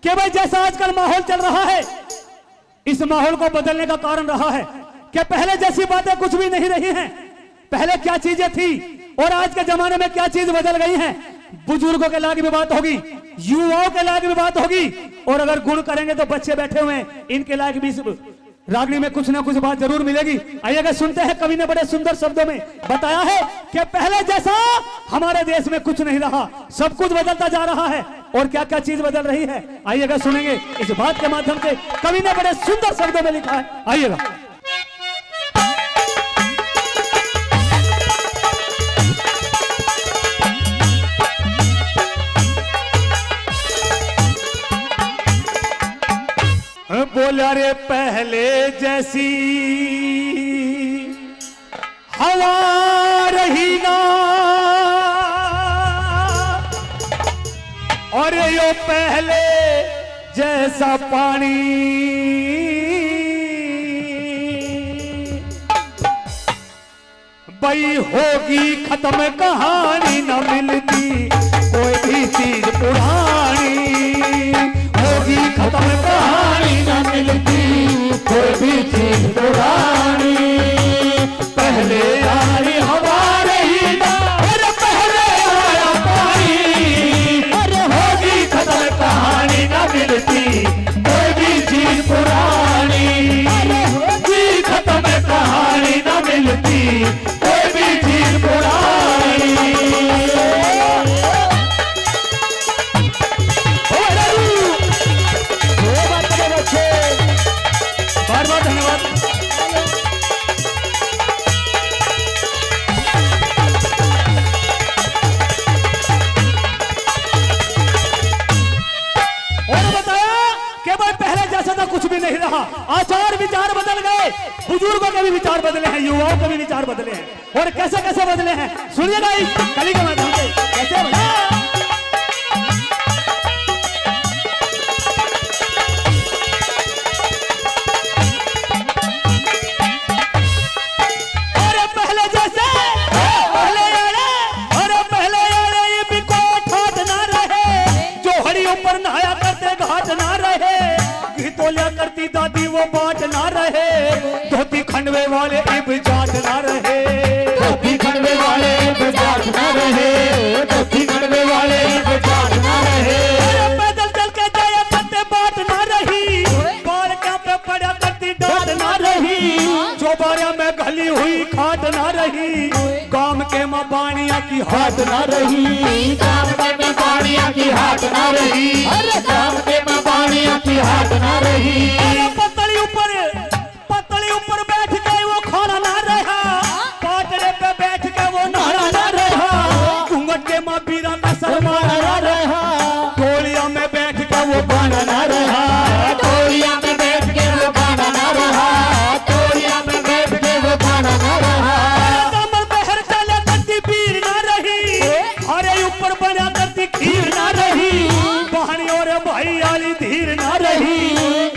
कि भाई जैसा आजकल माहौल चल रहा है, इस माहौल को बदलने का कारण रहा है कि पहले जैसी बातें कुछ भी नहीं रही हैं। पहले क्या चीजें थी और आज के जमाने में क्या चीज बदल गई है। बुजुर्गों के लायक भी बात होगी, युवाओं के लायक भी बात होगी, और अगर गुण करेंगे तो बच्चे बैठे हुए हैं, इनके लायक भी रागनी में कुछ ना कुछ बात जरूर मिलेगी। आइएगा सुनते हैं, कवि ने बड़े सुंदर शब्दों में बताया है कि पहले जैसा हमारे देश में कुछ नहीं रहा, सब कुछ बदलता जा रहा है। और क्या क्या चीज बदल रही है, आइएगा सुनेंगे इस बात के माध्यम से। कवि ने बड़े सुंदर शब्दों में लिखा है, आइएगा। बोला रे पहले जैसी हवा रही ना, और यो पहले जैसा पानी, भाई होगी खत्म कहानी, न मिलती कोई भी चीज पुरानी, होगी खत्म कहानी, न मिलती कोई भी चीज पुरानी। पहले आई हवा रही ना, और पहले आया पानी, अरे होगी खत्म कहानी, न मिलती कोई भी चीज पुरानी, अरे होगी खत्म कहानी, न मिलती कोई भी चीज पुरानी। बार बार धन्यवाद। और बताया कि भाई पहले जैसा तो कुछ भी नहीं रहा, आचार विचार बदल गए, बुजुर्गों के भी विचार बदले हैं, युवाओं के भी विचार बदले हैं। और कैसे कैसे बदले हैं सुनिएगा इस कली के माध्यम से, कैसे बदले। करती दादी वो बाट ना रहे, धोती खंडवे वाले इब जाट ना रहे, धोती खंडवे वाले इब जाट ना रहे, धोती खंडवे वाले इब जाट ना रहे। पैदल चल के जाया करते बाट ना रही, बाल क्या पे पड़ा करती डांट ना रही, चौबारिया में घली हुई खाट ना रही, गांव के माँ बाणिया की हाथ ना रही, गांव के माँ बाणिया की हाथ ना रही, अरे गांव के माँ बाणिया की हाथ ना रही। पतली ऊपर बैठ के वो खाना ना रहा, पाटले पे बैठ के वो नहाना ना रहा, घूंघट के माँ पीरा का सलमान ना रहा, टोलिया में बैठ के वो गाना ना रहा, टोलिया में बैठ के वो गाना ना रहा, टोलिया में बैठ के वो गाना ना रहा। कमर बहर चले करती पीर ना रही, हरे ऊपर बना करती खीर ना रही, बहनी और भाई वाली धीर ना रही,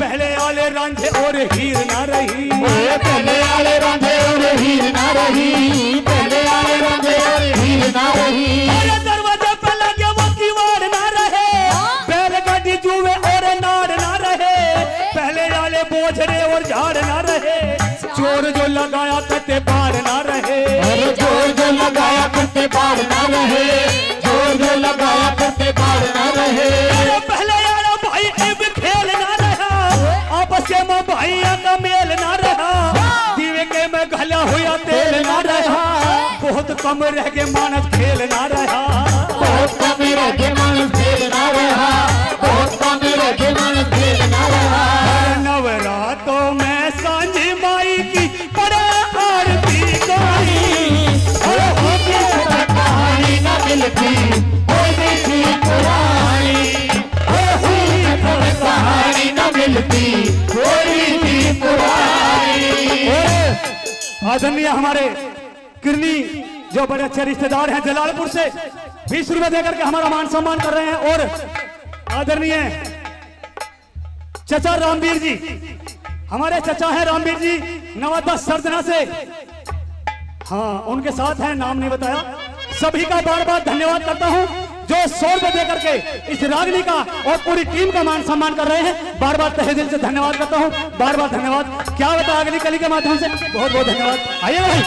पहले वाले रांझे और हीर ना रही, पहले वाले रांझे और हीर ना रही, पहले वाले रांझे और हीर ना रही। अरे दरवाजे पे लगे वो किवाड़ ना रहे, बैलगाड़ी जुए और नाड़ ना रहे, पहले वाले बोझड़े और झाड़ ना रहे, चोर जो लगाया करते बाढ़ ना रहे, अरे चोर जो लगाया करते बाढ़ ना रहे, चोर जो लगाया करते बाढ़ ना रहे। पहले वाला भाई इब खेल ना रहा, आपस के माँ भाइया का मेल ना रहा, दीवे के में घला हुआ तेल ना रहा, बहुत कम रह गए मानस खेल ना रहा, बहुत कम रह गए मानस खेल ना रहा, बहुत कम रह गए मानस खेल ना रहा। नवरातों में सांझी माई की बड़ा आरती गाई, कहानी न मिलती कोई भी चीज पुरानी, कहानी न मिलती कोई भी पुरानी। आदरणीय हमारे किरनी जो बड़े अच्छे रिश्तेदार हैं जलालपुर से 20 रुपए देकर के हमारा मान सम्मान कर रहे हैं। और आदरणीय चचा रामवीर जी, हमारे चचा हैं रामवीर जी नवादा सरजना से, हाँ उनके साथ हैं, नाम नहीं बताया। सभी का बार बार धन्यवाद करता हूं जो 100 रुपए दे करके इस रागनी का और पूरी टीम का मान सम्मान कर रहे हैं। बार बार तहे दिल से धन्यवाद करता हूँ, बार बार धन्यवाद। क्या बता अगली कली के माध्यम से बहुत बहुत धन्यवाद। आइए भाई।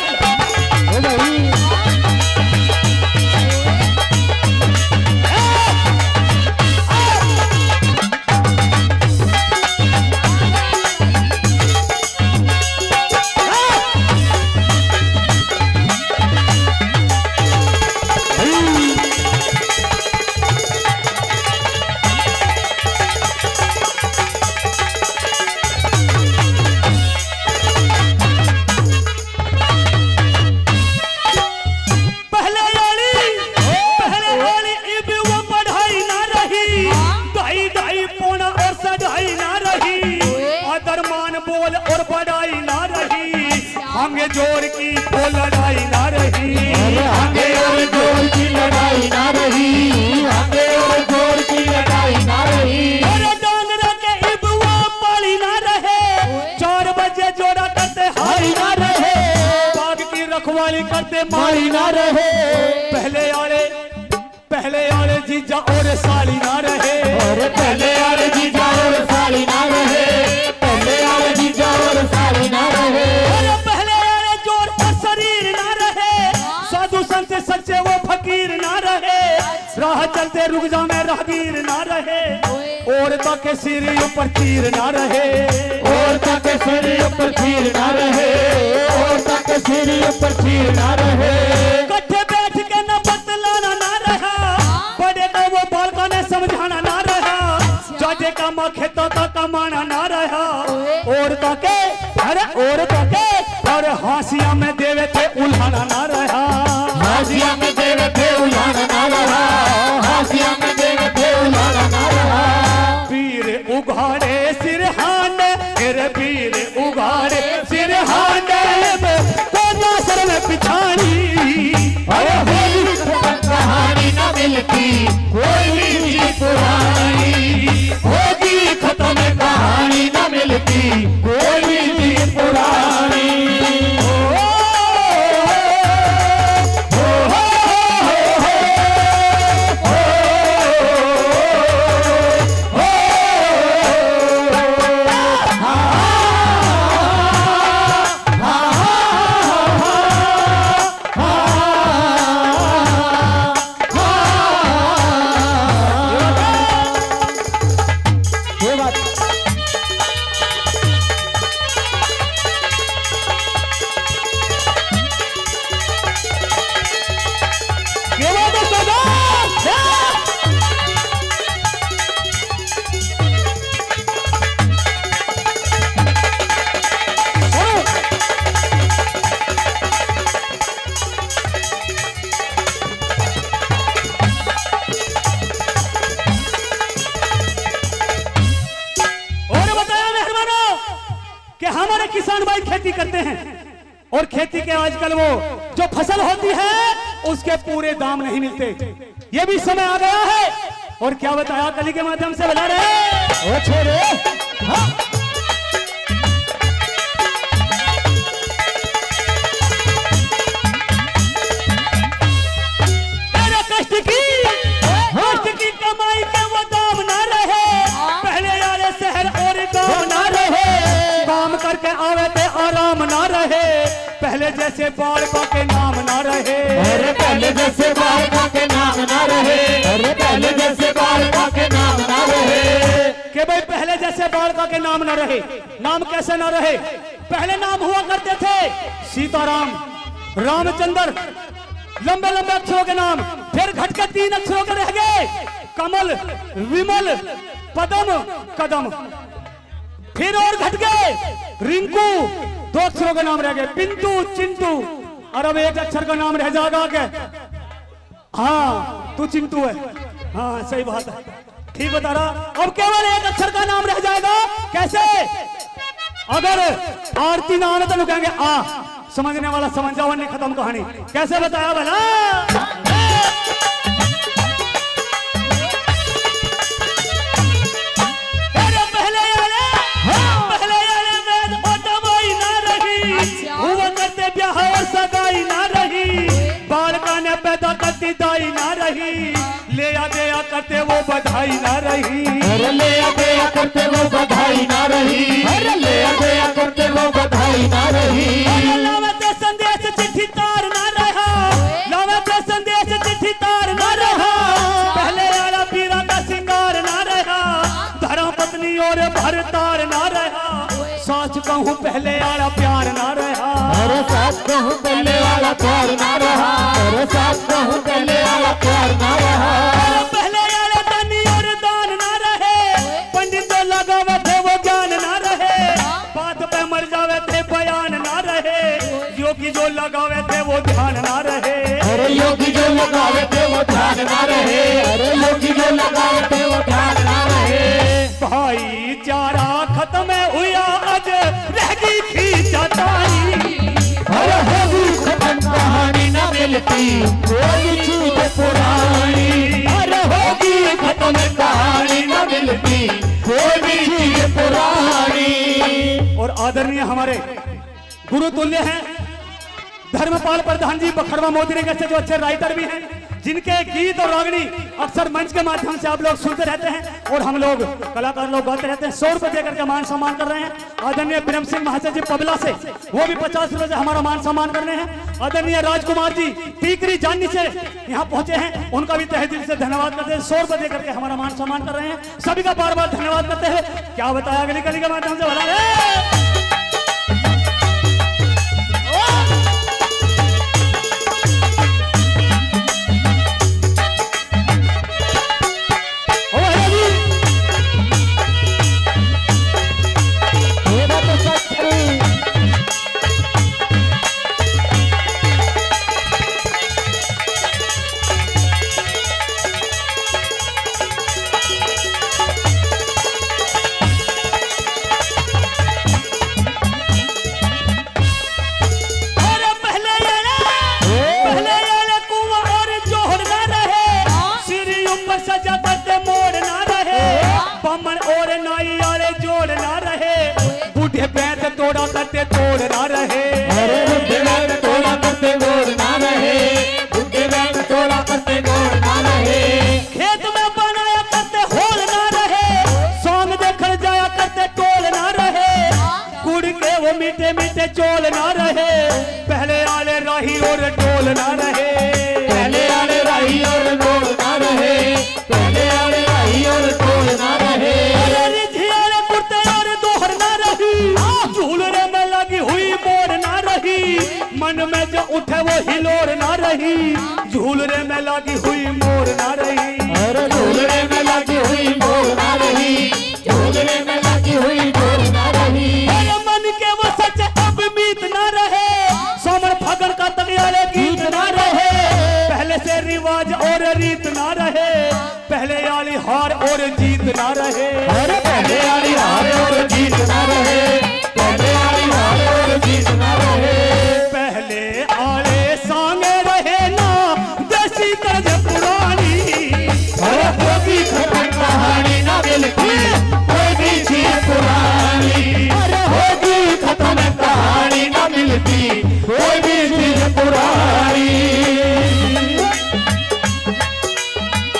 आगे जोर की वो लड़ाई ना रही, आगे और जोर की लड़ाई ना रही, आगे और जोर की लड़ाई ना रही। और डांगरा के इबुआ पाली ना रहे, 4 बजे जोड़ा करते हाई ना रहे, बाग की रखवाली करते मारी ना रहे। पहले आले जीजा और साली ना रहे, और पहले आले जीजा और साली ना रहे, पहले आले जीजा और साली ना रहे। से सच्चे वो फकीर ना रहे, राह चलते रुक जा में राहगीर ना रहे, औरतों के सिर ऊपर तीर ना रहे, औरतों के सिर ऊपर तीर ना रहे, औरतों के सिर ऊपर तीर ना रहे। कट्ठे बैठ के न बतलाना ना रहा, बड़े का वो बालका ने समझाना ना रहा, जाजे का माँ खेतों का कमाना ना रहा, औरतों के और हासिया में देवे थे उल्हाना ना रहा, हासिया में देवे थे उल्हाना ना रहा, हासिया में देवे थे उल्हाना ना रहा। पीर उघाड़े सिरहाने, तेरे पीर उघाड़े सिरहाने में कोना सर में पिछाड़ी, अरे होली कहानी न मिलती कोई भी पुरानी, होगी खत्म कहानी न मिलती कोई भी पुरानी। किसान भाई खेती करते हैं और खेती के आजकल वो जो फसल होती है उसके पूरे दाम नहीं मिलते। ये भी समय आ गया है और क्या बताया कली के माध्यम से बता रहे छोरे कष्ट की कमाई के वो दाम ना रहे, पहले वाले शहर और गांव ना रहे, काम करके आवे थे आराम ना रहे, पहले जैसे बालका के नाम ना रहे, अरे पहले जैसे बालका के नाम ना रहे, अरे पहले जैसे बालका के नाम ना रहे। कि भाई पहले जैसे बालका के नाम ना रहे, नाम कैसे ना रहे? पहले नाम हुआ करते थे सीताराम, रामचंद्र, लंबे लंबे अक्षरों के नाम, फिर घटके 3 अक्षरों के रह गए, कमल, विमल, पदम, कदम, फिर और घट गए रिंकू, 2 अक्षरों के नाम रह गए, पिंटू, चिंटू, और अब 1 अक्षर का नाम रह जाएगा क्या? हाँ तू चिंटू है, हाँ सही बात है, ठीक बता रहा। अब केवल 1 अक्षर का नाम रह जाएगा, कैसे? अगर आरती ना आने तो लोग कहेंगे आ, समझने वाला समझ जाओ, नहीं खत्म कहानी। कैसे बताया भला? पहले में दवाई ना रही, हुआ करते ब्याह और सगाई ना रही, बालका ने पैदा करती दाई ना रही, ले करते वो बधाई ना रही। अरे ले दिया करते वो बधाई ना रही। अरे ले दिया करते वो बधाई ना रही। लावते संदेश चिट्ठी तार ना रहा, लावते संदेश चिट्ठी तार ना रहा। पहले वाला पीरा का सिंगार ना रहा, धर्म पत्नी और भरतार ना रहा। सच कहूँ पहले वाला प्यार ना रहा। अरे साथ कहूँ पहले वाला प्यार ना रहा। अरे साथ कहूँ पहले वाला प्यार ना रहा। पहले वाला दानी और दान ना रहे, पंडित जो लगावे थे वो ज्ञान ना रहे। बात पे मर जावे थे बयान ना रहे, योगी जो लगावे थे वो ध्यान ना रहे। अरे योगी जो लगावे थे वो ध्यान ना रहे। अरे योगी जो लगावे थे वो ध्यान ना रहे। भाईचारा खत्म हुआ आज रह गई खींचातानी। अरे होगी खत्म कहानी न मिलती कोई चीज पुरानी। अरे होगी खत्म कहानी न मिलती कोई भी चीज पुरानी। और आदरणीय हमारे गुरु तुल्य हैं धर्मपाल प्रधान जी बखरवा मोदी नगर से, जो अच्छे राइटर भी हैं, जिनके गीत और रागनी अक्सर मंच के माध्यम से आप लोग सुनते रहते हैं और हम लोग कलाकार लोग गाते रहते हैं। 100 रुपए देकर के मान सम्मान कर रहे हैं। आदरणीय प्रेम सिंह महाशय जी पबला से, वो भी 50 रुपए से हमारा मान सम्मान कर रहे हैं। आदरणीय राजकुमार जी टीकरी जाननी से यहाँ पहुंचे हैं, उनका भी तहे दिल से धन्यवाद करते हैं। 100 रुपए देकर के हमारा मान सम्मान कर रहे हैं। सभी का बार बार धन्यवाद करते हुए क्या बताया अगली कली के माध्यम से भला रे। सजा करते मोड़ ना रहे, बमन और नाई वाले जोड़ ना रहे। बूढ़े बैठ तोड़ा करते तोड़ ना रहे। अरे बूढ़े बैठ तोड़ा करते तोड़ ना रहे। बूढ़े बैठ तोड़ा करते तोड़ ना रहे। खेत में बनाया करते होल ना रहे, सॉन्ग देखकर जाया करते टोल ना रहे। गुड़ के वो मीठे मीठे चोल ना रहे, पहले आले राही और टोल ना रहे। पहले आले राही और टोल ना रहे। पहले आले राही और टोल ना रहे। अरे रिझियारे कुर्ते और दोहर ना रही, झूलने में लगी हुई मोड़ ना रही। मन में जो उठे वो हिलोर ना रही, झूलने में लगी हुई मोड़ ना रही। अरे झूलने में लगी हुई मोड़ ना रही। झूलने में लगी हुई मोड़ ना रही। अरे मन के वो सच अब मीत ना रहे, सोमन फगन का तगियाले गीत ना रहे। पहले से रिवाज और रीत ना रहे, पहले आली हार और जीत ना रहे। अरे पहले आली हार और जीत ना रहे। पहले आली हार और जीत ना रहे। पहले आले सांगे रहे ना देसी तर्ज पुरानी। अरे होगी खत्म कहानी ना मिलती कोई भी चीज पुरानी। अरे होगी खत्म कहानी ना मिलती कोई भी चीज पुरानी।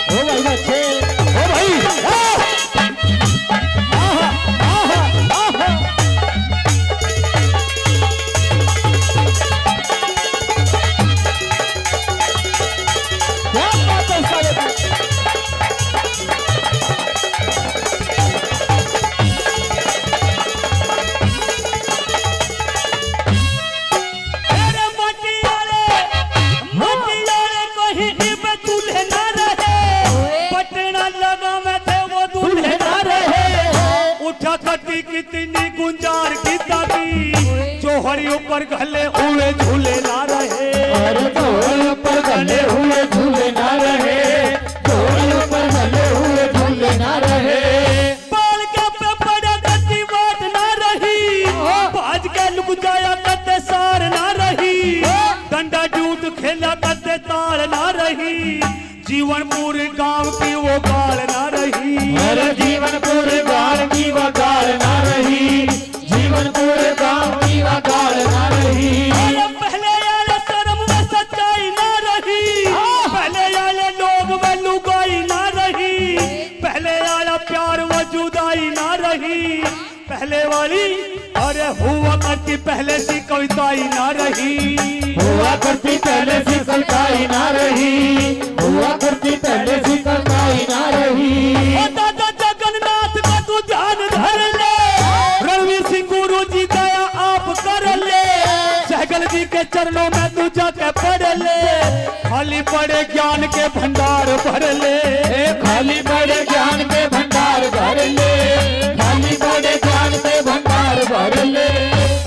ओ भाई बच्चे, ओ भाई आहा आहा आहा। क्या बात है साले। अरे मटियाले कहीं इब दूल्हे ना रहे, पटना लगा में थे वो दूल्हे ना रहे। उठा कटी कितनी गुंजार की ताकी, जोहरी ऊपर गले हुए झूले ना रहे। अरे ढोल पर गले हुए झूले ना रहे। ढोल पर गले हुए झूले ना रहे। बाल के पे पड़ा गति बात ना रही, भाज के लुक जाया करते सार ना रही। डंडा डूट खेला करते ताल ना रही, जीवन पूरे गांव की वो गाल ना रही। अरे जीवन पूरे गाल की वो गाल ना रही। जीवन पूरे गांव की वो गाल ना रही। अरे पहले यार रही पहले वाली, अरे हुआ करती पहले सी कविता ही ना रही, हुआ करती पहले सी कविता ही ना रही, हुआ करती पहले सी कविता ही ना रही। ओ दादा जगन्नाथ का तू ध्यान धर ले, रणवीर सिंह गुरु जी दया आप कर ले, सहगल जी के चरणों में तू जाके पढ़ ले, खाली पड़े ज्ञान के भंडार भर ले, खाली पड़े ज्ञान के भंडार भर ले, खाली पड़े ज्ञान के भंडार भर ले।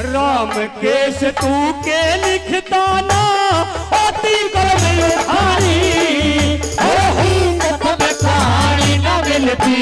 राम केश तू के लिखता ना होती कर में उठानी, अरे हूँ कथन कहानी न मिलती।